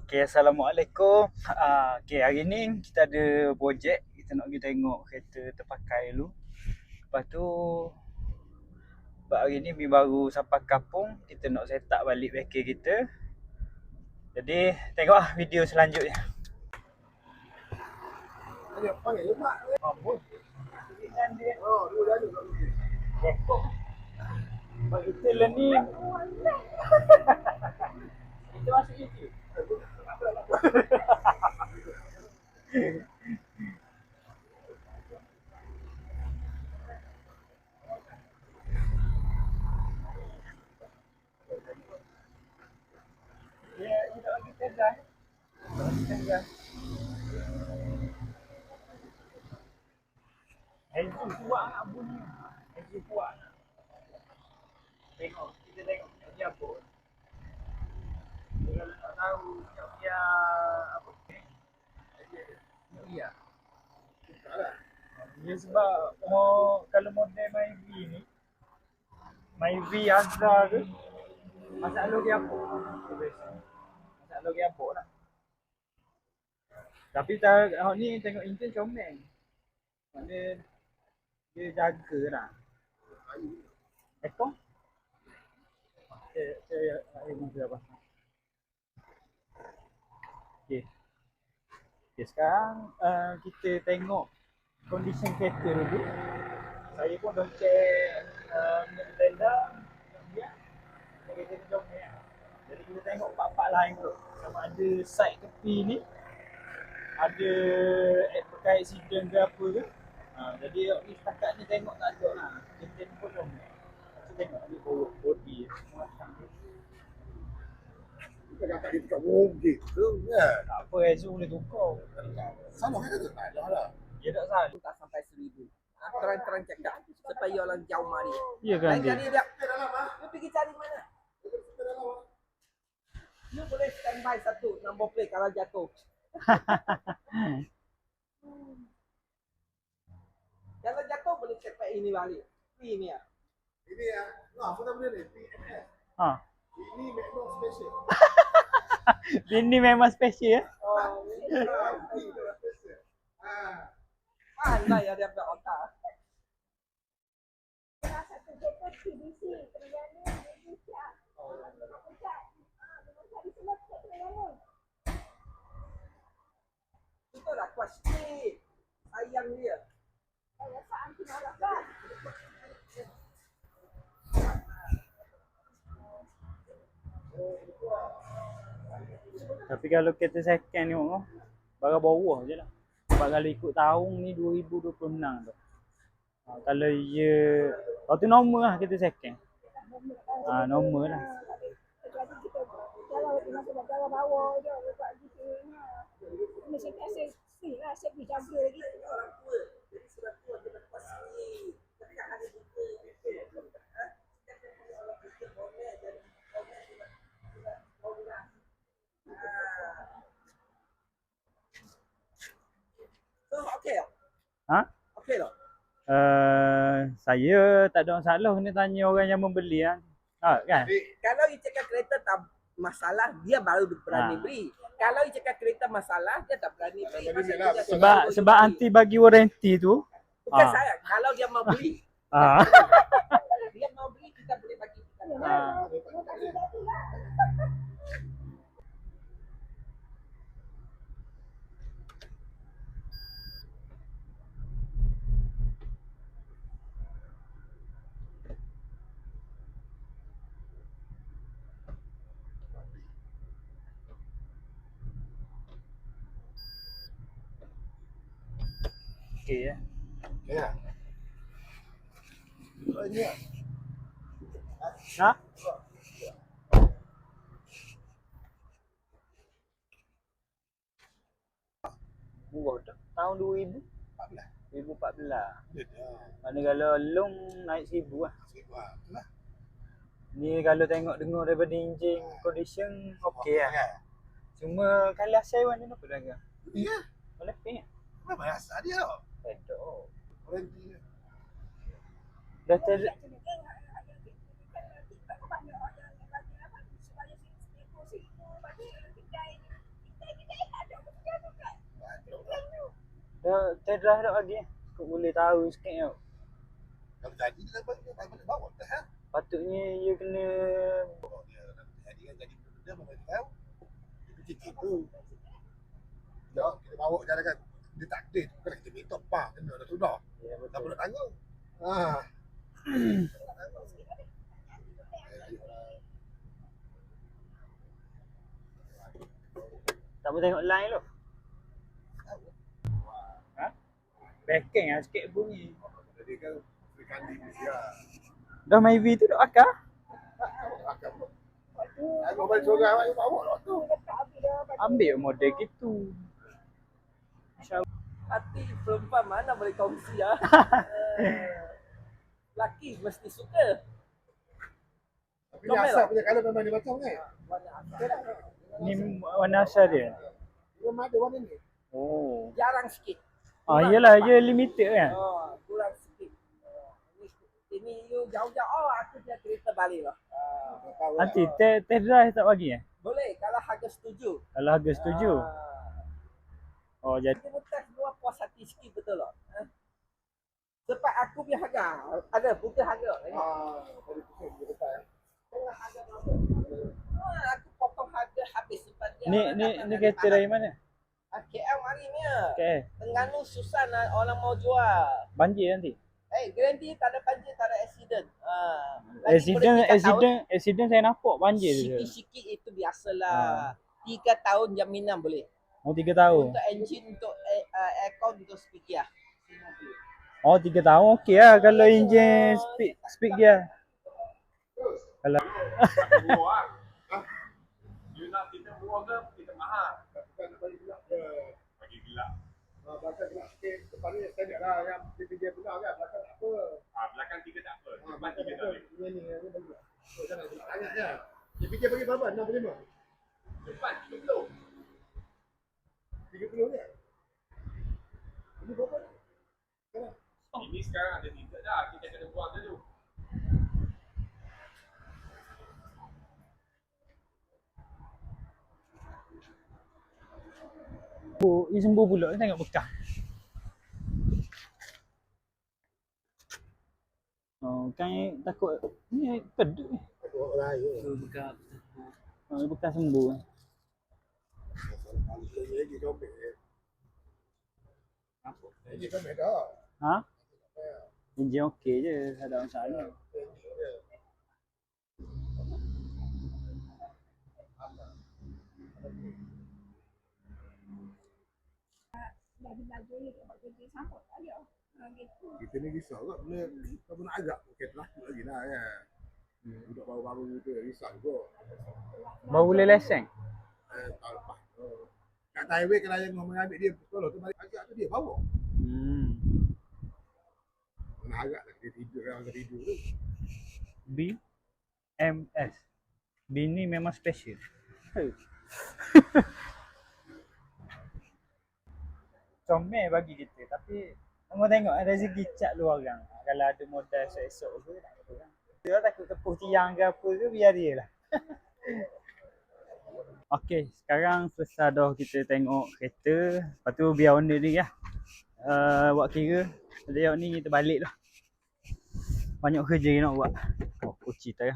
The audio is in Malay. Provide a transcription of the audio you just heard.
Okay, Assalamualaikum. Okay, hari ni kita ada projek. Kita nak pergi tengok kereta terpakai dulu. Lepas tu, hari ni baru sampai kampung. Kita nak set up balik bengkel kita. Jadi, tengoklah video selanjutnya. Dia panggil je mak. Apa? Oh, dua dah ada. Sebab kita lah ni. Kita masuk YouTube. Ya, kita lagi tengah. Haji kuat nak bunyi. Haji kuat nak. Tengok, kita tengok dia apa. Kalau nak tahu dia apa dia. Ya sebab kalau model Myvi ni Myvi Azra tu masalah dia apa? Masalah dia apa lah. Tapi ni tengok enjin comel. Maknanya dia jaga lah. Ekor? Saya mungkin apa? Okay. Okay, sekarang kita tengok kondisi kereta dulu. Saya pun dah check blender dia. Kereta ni comel. Jadi kita tengok part-part lain tu. Sama ada side tepi ni ada bekas accident ke apa ke. Jadi ni setakat ni tengok tak ada lah. Kereta ni pun comel. Kita tengok ni body semua macam ni. Kita kata dia tukar mobil tu kan. Tak apa, Ezu boleh tukar. Salah kan tu? Tak ada lah. Dia tak salah. Tak sampai 1,000. Terang-terang cakap supaya orang jauh mari. Ya kan Lain dia? kali dia, Dalam ah. lu pergi cari mana? Dalam ah. Lu boleh standby satu nombor plate kalau jatuh. Kalau jatuh boleh cepat ini balik. Ini ya. Ini ya. Nah, apa nama dia ni? PMS. Ha. Ini Magnum Special. Ini memang special ya. Oh, Ini Magnum Special. pandai ya dia buat otak. Satu kereta PDC Terengganu Indonesia. Dekat di Selok Terengganu. Itu lah kuat sikit. Sayang dia. Rasa anti malakan. Tapi kalau kereta second ni barang bawah je lah. Sebab kalau ikut tahun ni 2026 tu. Kalau ia tu normal lah kereta second. Normal lah. Jadi kita kalau masa jalan bawah je buat gitu. Mesti saya lah saya pergi jaga lagi. Orang tua. Jadi sebab tu dia kuat sikit. Tapi tak ada kita. So, okey tak? Ha? Okey tak? Saya tak ada masalah kena tanya orang yang membeli kan. Kan? Kalau you cakap kereta tak masalah, dia baru berani beli. Kalau you cakap kereta masalah, dia tak berani beli. Sebab anti bagi warranty tu. Bukan saya, kalau dia mau beli. Dia mau beli, kita boleh bagi. Okey ya. Ya. Ini ya. Ha? Murah dah. Tahun 2000. 2014. Mana kalau long naik 1000 lah. Ni kalau tengok dengar daripada enjin condition okey lah. Cuma kalau asal mana nak pedagang? Iya. Boleh ping. Apa bahasa dia tau? Betul. Warranty. Dah ter Test drive tak bagi. Kau boleh tahu sikit tau. Kalau jadi dia boleh bawa dah ha. Patutnya dia kena Dia jadi kan jadi benda mana dia tahu. Dia tipu. Ya, kita bawa jalan kan. Dia tak ada tu kan kita minta pak kena dah sudah. ya, Tak betul. boleh tanggung. Ha. Tak boleh tengok line tu. Ha? Backing lah sikit bunyi. Jadi kan berikan di Malaysia. Dah main V tu dah akar? Akan aku balik seorang awak bawa lah tu. Ambil model gitu. Hati perempuan mana boleh kongsi ah. Laki mesti suka. Tapi dia asal punya kalau memang dia macam kan. Banyak akal. Ni warna asal dia. Dia memang ada warna ni. Oh. Jarang sikit. Ah iyalah dia limited kan. Oh, kurang sikit. Ini you jauh-jauh aku punya kereta balik lah. Nanti test drive tak bagi Boleh kalau harga setuju. Kalau harga setuju. Oh jadi Kita bukan semua puas hati sikit betul lah. Sebab aku punya harga ada bukan harga. Tengok. Tadi pusing dia letak. Tengok harga berapa. Aku potong harga habis sebab dia. ni kereta dari mana? KL mari ni. Okay. Terengganu susah nak orang mau jual. Banjir nanti. Garanti tak ada banjir, tak ada accident. Lagi boleh 3 tahun. Accident saya nampak banjir tu. Sikit-sikit itu biasalah. 3 tahun jaminan boleh. Oh 3 tahun. Untuk enjin, untuk aircon, untuk speaker. Oh 3 tahun okey lah kalau enjin speed dia. Kalau You nak kita murah ke kita mahal? Bukan nak bagi gelap ke. Bagi gelap. Belakang gelap sikit. Depan ni standard lah yang dia benar kan. Belakang tak apa. Belakang 3 tak apa. Depan Belakang 3 tak tak apa. boleh. Ni bagi gelap. Oh jangan gelap sangat je. Dia fikir bagi berapa? 65? Depan 30. 30 ni? Ini berapa? Ini sekarang ada 3 dah. Kita kena buang dulu. ni sembuh pula tengok bekas. Oh kan takut ni pedut ni. Aku orang lain. Oh bekas sembuh. Lagi comel. Lagi comel dah. Ha? Enjin okey je, tak ada masalah. Laju-laju ni tak buat kerja sambut tak ada. Gitu. Kita ni risau kot benda apa nak agak mungkin laki lagi lah kan. Budak baru-baru tu risau juga. Baru boleh lesen. Tahun lepas. Kat highway kalau yang mengambil dia sekolah tu balik agak tu dia bawa. Nak agak lah dia tidur kan dia tidur tu. BMS. B ni memang special. Comel bagi kita tapi orang tengok rezeki cat lu orang. Kalau ada modal esok-esok ke tak apa kan. Dia takut tepuh tiang ke apa ke biar dia lah. Okey, sekarang selesai dah kita tengok kereta. Lepas tu biar owner ni lah. Buat kira. Tengok ni kita balik lah. Banyak kerja nak buat. Oh, kunci tak ya.